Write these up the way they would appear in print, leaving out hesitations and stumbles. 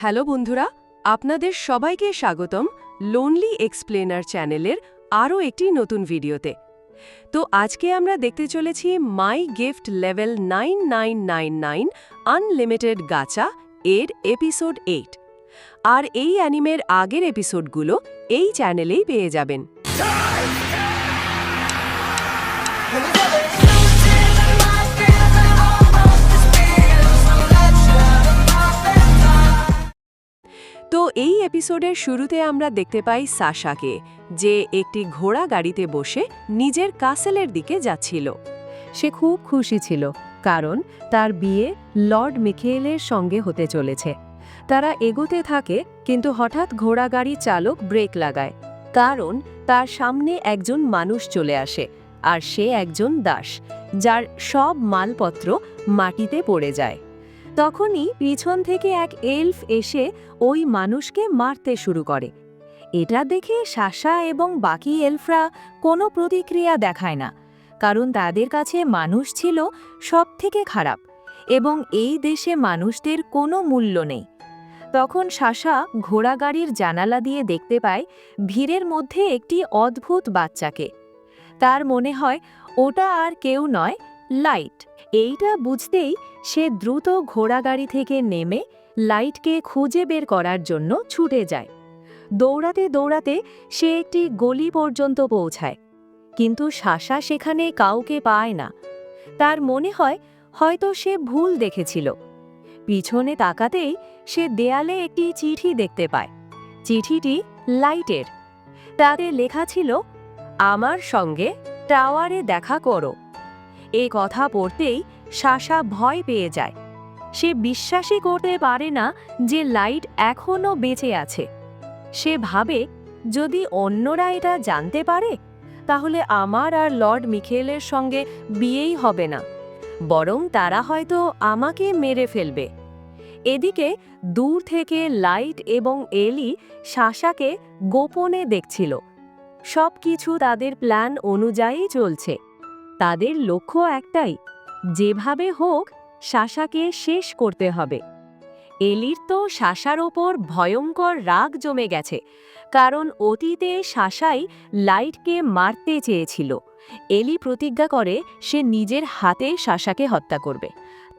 Hello বন্ধুরা, আপনাদের সবাইকে স্বাগতম লোনলি এক্সপ্লেনার চ্যানেলের আরও একটি নতুন ভিডিওতে। তো আজকে আমরা দেখতে চলেছি মাই গিফট লেভেল 9999 আনলিমিটেড গাচা এর এপিসোড 8। আর এই অ্যানিমের আগের এপিসোডগুলো এই চ্যানেলেই পেয়ে যাবেন। তো এই এপিসোডের শুরুতে আমরা দেখতে পাই সাশাকে, যে একটি ঘোড়া গাড়িতে বসে নিজের কাসেলের দিকে যাচ্ছিল। সে খুব খুশি ছিল, কারণ তার বিয়ে লর্ড মিখেলের সঙ্গে হতে চলেছে। তারা এগোতে থাকে, কিন্তু হঠাৎ ঘোড়াগাড়ি চালক ব্রেক লাগায়, কারণ তার সামনে একজন মানুষ চলে আসে, আর সে একজন দাস, যার সব মালপত্র মাটিতে পড়ে যায়। তখনই পিছন থেকে এক এলফ এসে ওই মানুষকে মারতে শুরু করে। এটা দেখে সাশা এবং বাকি এলফরা কোনো প্রতিক্রিয়া দেখায় না, কারণ তাদের কাছে মানুষ ছিল সবথেকে খারাপ, এবং এই দেশে মানুষদের কোনো মূল্য নেই। তখন সাশা ঘোড়াগাড়ির জানালা দিয়ে দেখতে পায় ভিড়ের মধ্যে একটি অদ্ভুত বাচ্চাকে। তার মনে হয় ওটা আর কেউ নয়, লাইট। এইটা বুঝতেই সে দ্রুত ঘোড়াগাড়ি থেকে নেমে লাইটকে খুঁজে বের করার জন্য ছুটে যায়। দৌড়াতে দৌড়াতে সে একটি গলি পর্যন্ত পৌঁছায়, কিন্তু সাশা সেখানে কাউকে পায় না। তার মনে হয় হয়তো সে ভুল দেখেছিল। পিছনে তাকাতেই সে দেয়ালে একটি চিঠি দেখতে পায়। চিঠিটি লাইটের। তাতে লেখা ছিল, আমার সঙ্গে টাওয়ারে দেখা করো। এই কথা পড়তেই সাশা ভয় পেয়ে যায়। সে বিশ্বাসই করতে পারে না যে লাইট এখনও বেঁচে আছে। সে ভাবে, যদি অন্যরা এটা জানতে পারে, তাহলে আমার আর লর্ড মিখেলের সঙ্গে বিয়েই হবে না, বরং তারা হয়তো আমাকে মেরে ফেলবে। এদিকে দূর থেকে লাইট এবং এলি সাশাকে গোপনে দেখছিল। সবকিছু তাদের প্ল্যান অনুযায়ী চলছে। তাদের লক্ষ্য একটাই, যেভাবে হোক সাশাকে শেষ করতে হবে। এলির তো সাশার ওপর ভয়ঙ্কর রাগ জমে গেছে, কারণ অতীতে সাশাই লাইটকে মারতে চেয়েছিল। এলি প্রতিজ্ঞা করে সে নিজের হাতে সাশাকে হত্যা করবে।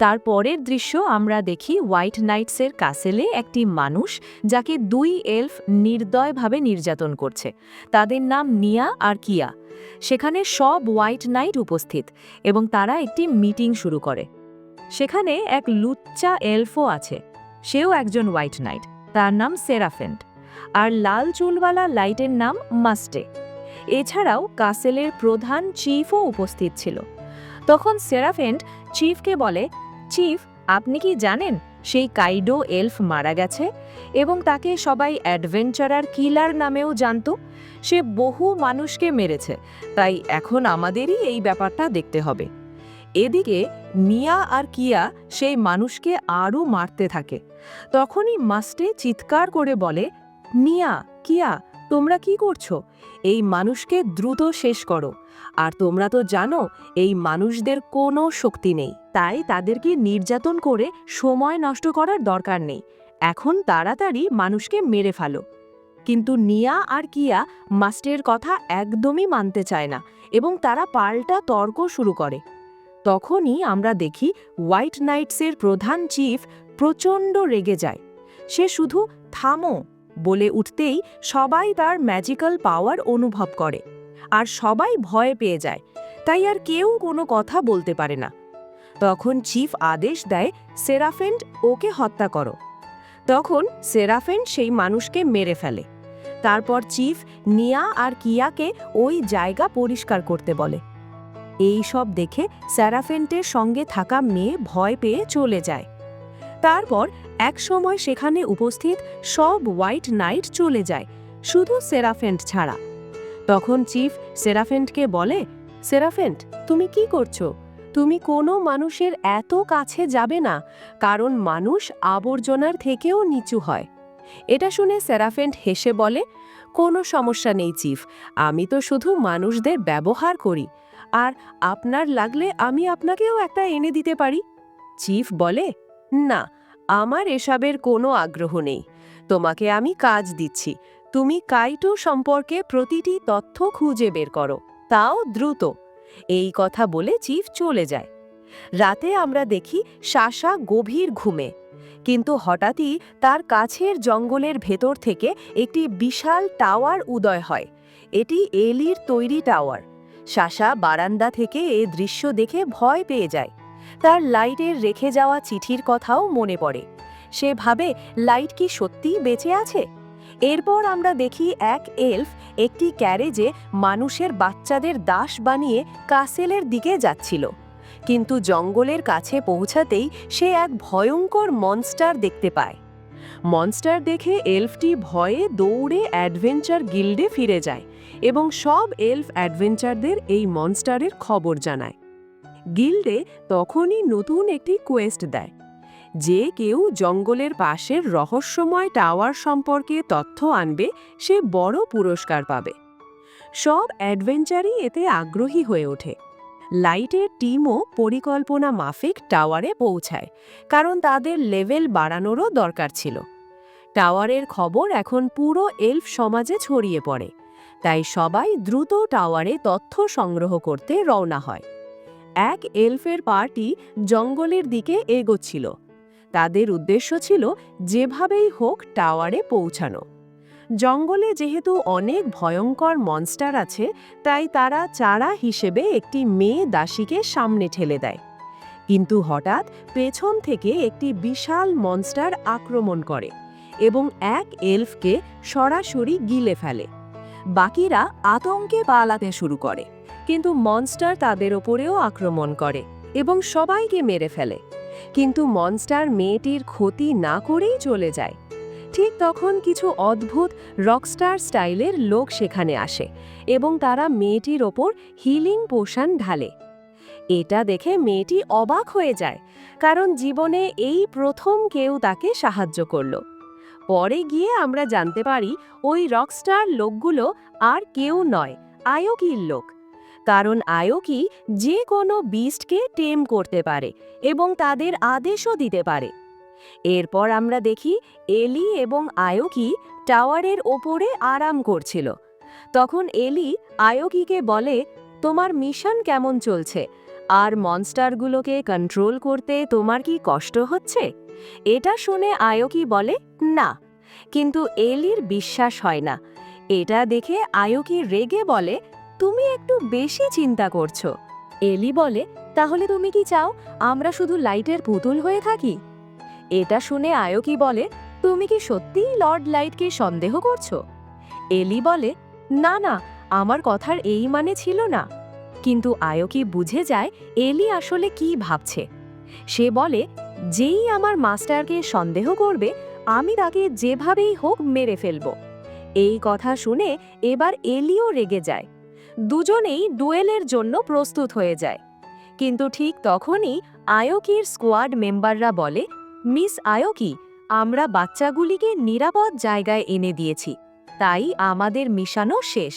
তারপরের দৃশ্য আমরা দেখি হোয়াইট নাইটসের কাসেলে একটি মানুষ, যাকে দুই এলফ নির্দয়ভাবে নির্যাতন করছে। তাদের নাম নিয়া আর কিয়া। সেখানে সব হোয়াইট নাইট উপস্থিত, এবং তারা একটি মিটিং শুরু করে। সেখানে এক লুচ্চা এলফও আছে, সেও একজন হোয়াইট নাইট, তার নাম সেরাফেন্ট। আর লাল চুলওয়ালা লাইটের নাম মাস্টে। এছাড়াও কাসেলের প্রধান চিফও উপস্থিত ছিল। তখন সেরাফেন্ট চিফকে বলে, চিফ, আপনি কি জানেন সেই কাইডো এলফ মারা গেছে, এবং তাকে সবাই অ্যাডভেঞ্চারার কিলার নামেও জানত। সে বহু মানুষকে মেরেছে, তাই এখন আমাদেরই এই ব্যাপারটা দেখতে হবে। এদিকে নিয়া আর কিয়া সেই মানুষকে আরও মারতে থাকে। তখনই মাস্টে চিৎকার করে বলে, নিয়া, কিয়া, তোমরা কি করছো? এই মানুষকে দ্রুত শেষ করো। আর তোমরা তো জানো এই মানুষদের কোনো শক্তি নেই, তাই তাদেরকে নির্যাতন করে সময় নষ্ট করার দরকার নেই। এখন তাড়াতাড়ি মানুষকে মেরে ফেলো। কিন্তু নিয়া আর কিয়া মাস্টের কথা একদমই মানতে চায় না, এবং তারা পাল্টা তর্ক শুরু করে। তখনই আমরা দেখি হোয়াইট নাইটসের প্রধান চিফ প্রচণ্ড রেগে যায়। সে শুধু থামো বলে উঠতেই সবাই তার ম্যাজিক্যাল পাওয়ার অনুভব করে, আর সবাই ভয় পেয়ে যায়, তাই আর কেউ কোনো কথা বলতে পারে না। তখন চিফ আদেশ দেয়, সেরাফেন্ট, ওকে হত্যা করো। তখন সেরাফেন্ট সেই মানুষকে মেরে ফেলে। তারপর চিফ নিয়া আর কিয়াকে ওই জায়গা পরিষ্কার করতে বলে। এই সব দেখে সেরাফেন্টের সঙ্গে থাকা মেয়ে ভয় পেয়ে চলে যায়। তারপর এক সময় সেখানে উপস্থিত সব হোয়াইট নাইট চলে যায়, শুধু সেরাফেন্ট ছাড়া। তখন চিফ সেরাফেন্টকে বলে, সেরাফেন্ট, তুমি কি করছো? তুমি কোনো মানুষের এত কাছে যাবে না, কারণ মানুষ আবর্জনার থেকেও নিচু হয়। এটা শুনে সেরাফেন্ট হেসে বলে, কোনো সমস্যা নেই চিফ, আমি তো শুধু মানুষদের ব্যবহার করি, আর আপনার লাগলে আমি আপনাকেও একটা এনে দিতে পারি। চিফ বলে, না, আমার এসবের কোনো আগ্রহ নেই। তোমাকে আমি কাজ দিচ্ছি, তুমি কাইটো সম্পর্কে প্রতিটি তথ্য খুঁজে বের করো, তাও দ্রুত। এই কথা বলে চিফ চলে যায়। রাতে আমরা দেখি সাশা গভীর ঘুমে, কিন্তু হঠাৎই তার কাছের জঙ্গলের ভেতর থেকে একটি বিশাল টাওয়ার উদয় হয়। এটি এলির তৈরি টাওয়ার। সাশা বারান্দা থেকে এ দৃশ্য দেখে ভয় পেয়ে যায়। তার লাইটের রেখে যাওয়া চিঠির কথাও মনে পড়ে। সে ভাবে লাইট কি সত্যিই বেঁচে আছে। এরপর আমরা দেখি এক এলফ একটি ক্যারেজে মানুষের বাচ্চাদের দাস বানিয়ে কাসেলের দিকে যাচ্ছিল, কিন্তু জঙ্গলের কাছে পৌঁছাতেই সে এক ভয়ঙ্কর মনস্টার দেখতে পায়। মনস্টার দেখে এলফটি ভয়ে দৌড়ে অ্যাডভেঞ্চার গিল্ডে ফিরে যায় এবং সব এলফ অ্যাডভেঞ্চারদের এই মনস্টারের খবর জানায়। গিল্ডে তখনই নতুন একটি কোয়েস্ট দেয়, যে কেউ জঙ্গলের পাশের রহস্যময় টাওয়ার সম্পর্কে তথ্য আনবে সে বড় পুরস্কার পাবে। সব অ্যাডভেঞ্চারই এতে আগ্রহী হয়ে ওঠে। লাইটের টিমও পরিকল্পনা মাফিক টাওয়ারে পৌঁছায়, কারণ তাদের লেভেল বাড়ানোরও দরকার ছিল। টাওয়ারের খবর এখন পুরো এলফ সমাজে ছড়িয়ে পড়ে, তাই সবাই দ্রুত টাওয়ারে তথ্য সংগ্রহ করতে রওনা হয়। এক এলফের পার্টি জঙ্গলের দিকে এগোচ্ছিল। তাদের উদ্দেশ্য ছিল যেভাবেই হোক টাওয়ারে পৌঁছানো। জঙ্গলে যেহেতু অনেক ভয়ঙ্কর মনস্টার আছে, তাই তারা চারা হিসেবে একটি মেয়ে দাসীকে সামনে ঠেলে দেয়। কিন্তু হঠাৎ পেছন থেকে একটি বিশাল মনস্টার আক্রমণ করে এবং এক এলফকে সরাসরি গিলে ফেলে। বাকিরা আতঙ্কে পালাতে শুরু করে, কিন্তু মনস্টার তাদের ওপরেও আক্রমণ করে এবং সবাইকে মেরে ফেলে। কিন্তু মনস্টার মেয়েটির ক্ষতি না করেই চলে যায়। ঠিক তখন কিছু অদ্ভুত রকস্টার স্টাইলের লোক সেখানে আসে এবং তারা মেয়েটির ওপর হিলিং পোশন ঢালে। এটা দেখে মেয়েটি অবাক হয়ে যায়, কারণ জীবনে এই প্রথম কেউ তাকে সাহায্য করল। পরে গিয়ে আমরা জানতে পারি ওই রকস্টার লোকগুলো আর কেউ নয়, আয়োকির লোক। কারণ আয়োকি যে কোনো বিস্টকে টেম করতে পারে এবং তাদের আদেশও দিতে পারে। এরপর আমরা দেখি এলি এবং আয়োকি টাওয়ারের ওপরে আরাম করছিল। তখন এলি আয়োকিকে বলে, তোমার মিশন কেমন চলছে, আর মনস্টারগুলোকে কন্ট্রোল করতে তোমার কি কষ্ট হচ্ছে? এটা শুনে আয়োকি বলে না, কিন্তু এলির বিশ্বাস হয় না। এটা দেখে আয়োকি রেগে বলে, তুমি একটু বেশি চিন্তা করছো। এলি বলে, তাহলে তুমি কি চাও আমরা শুধু লাইটের পুতুল হয়ে থাকি? এটা শুনে আয়োকি বলে, তুমি কি সত্যিই লর্ড লাইটকে সন্দেহ করছো? এলি বলে, না না, আমার কথার এই মানে ছিল না। কিন্তু আয়োকি বুঝে যায় এলি আসলে কি ভাবছে। সে বলে, যেই আমার মাস্টারকে সন্দেহ করবে আমি তাকে যেভাবেই হোক মেরে ফেলব। এই কথা শুনে এবার এলিও রেগে যায়। দুজনেই ডুয়েলের জন্য প্রস্তুত হয়ে যায়। কিন্তু ঠিক তখনই আয়োকির স্কোয়াড মেম্বাররা বলে, মিস আয়োকি, আমরা বাচ্চাগুলিকে নিরাপদ জায়গায় এনে দিয়েছি, তাই আমাদের মিশনও শেষ।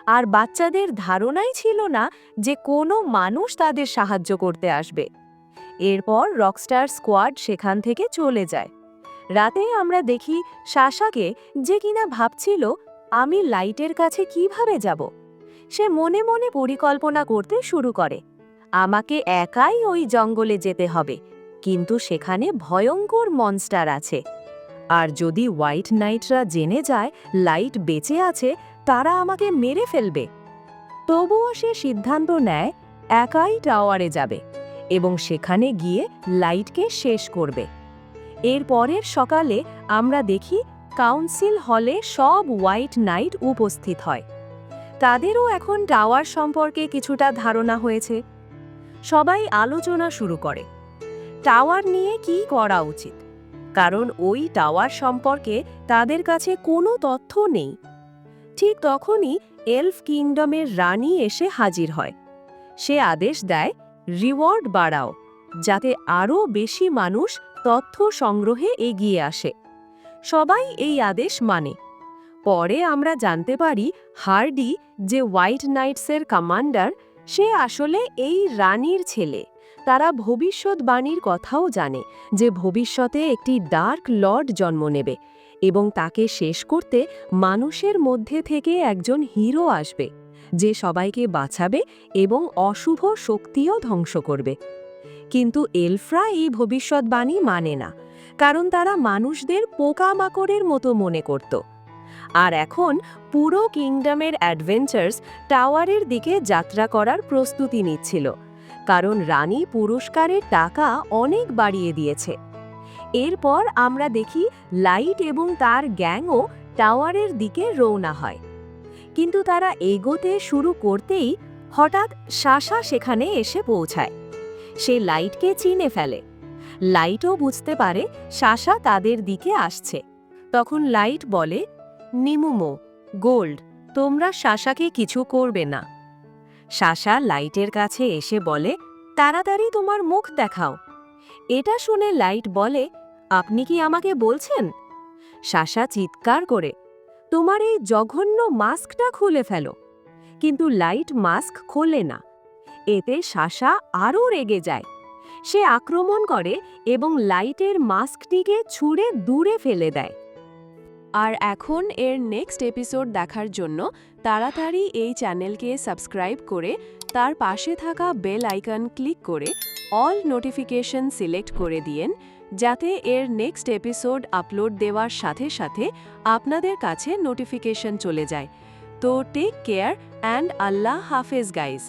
আর বাচ্চাদের ধারণাই ছিল না যে কোনো মানুষ তাদের সাহায্য করতে আসবে। এরপর রকস্টার স্কোয়াড সেখান থেকে চলে যায়। রাতে আমরা দেখি সাশাকে, যে কিনা ভাবছিল আমি লাইটের কাছে কিভাবে যাব। সে মনে মনে পরিকল্পনা করতে শুরু করে, আমাকে একাই ওই জঙ্গলে যেতে হবে, কিন্তু সেখানে ভয়ঙ্কর মনস্টার আছে। আর যদি হোয়াইট নাইটরা জেনে যায় লাইট বেঁচে আছে, তারা আমাকে মেরে ফেলবে। তবুও সে সিদ্ধান্ত নেয় একাই টাওয়ারে যাবে এবং সেখানে গিয়ে লাইটকে শেষ করবে। এর পরের সকালে আমরা দেখি কাউন্সিল হলে সব হোয়াইট নাইট উপস্থিত হয়। তাদেরও এখন টাওয়ার সম্পর্কে কিছুটা ধারণা হয়েছে। সবাই আলোচনা শুরু করে টাওয়ার নিয়ে কি করা উচিত, কারণ ওই টাওয়ার সম্পর্কে তাদের কাছে কোনো তথ্য নেই। ঠিক তখনই এলফ কিংডমের রানী এসে হাজির হয়। সে আদেশ দেয়, রিওয়ার্ড বাড়াও, যাতে আরও বেশি মানুষ তথ্য সংগ্রহে এগিয়ে আসে। সবাই এই আদেশ মানে। পরে আমরা জানতে পারি হার্ডি, যে হোয়াইট নাইটসের কমান্ডার, সে আসলে এই রানীর ছেলে। তারা ভবিষ্যৎবাণীর কথাও জানে যে ভবিষ্যতে একটি ডার্ক লর্ড জন্ম নেবে এবং তাকে শেষ করতে মানুষের মধ্যে থেকে একজন হিরো আসবে যে সবাইকে বাঁচাবে এবং অশুভ শক্তিও ধ্বংস করবে। কিন্তু এলফরা এই ভবিষ্যৎবাণী মানে না, কারণ তারা মানুষদের পোকামাকড়ের মতো মনে করত। আর এখন পুরো কিংডমের অ্যাডভেঞ্চার্স টাওয়ারের দিকে যাত্রা করার প্রস্তুতি নিচ্ছিল, কারণ রানী পুরস্কারের টাকা অনেক বাড়িয়ে দিয়েছে। এরপর আমরা দেখি লাইট এবং তার গ্যাংও টাওয়ারের দিকে রওনা হয়। কিন্তু তারা এগোতে শুরু করতেই হঠাৎ সাশা সেখানে এসে পৌঁছায়। সে লাইটকে চিনে ফেলে। লাইটও বুঝতে পারে সাশা তাদের দিকে আসছে। তখন লাইট বলে, নিমুমো, গোল্ড, তোমরা সাশাকে কিছু করবে না। সাশা লাইটের কাছে এসে বলে, তাড়াতাড়ি তোমার মুখ দেখাও। এটা শুনে লাইট বলে, আপনি কি আমাকে বলছেন? সাশা চিৎকার করে, তোমার এই জঘন্য মাস্কটা খুলে ফেলো। কিন্তু লাইট মাস্ক খোলে না। এতে সাশা আরও রেগে যায়। সে আক্রমণ করে এবং লাইটের মাস্কটিকে ছুঁড়ে দূরে ফেলে দেয়। আর এখন এর নেক্সট এপিসোড দেখার জন্য তাড়াতাড়ি এই চ্যানেলকে সাবস্ক্রাইব করে তার পাশে থাকা বেল আইকন ক্লিক করে অল নোটিফিকেশন সিলেক্ট করে দিয়েন, যাতে এর নেক্সট এপিসোড আপলোড দেওয়ার সাথে সাথে আপনাদের কাছে নোটিফিকেশন চলে যায়। তো টেক কেয়ার অ্যান্ড আল্লাহ হাফেজ গাইজ।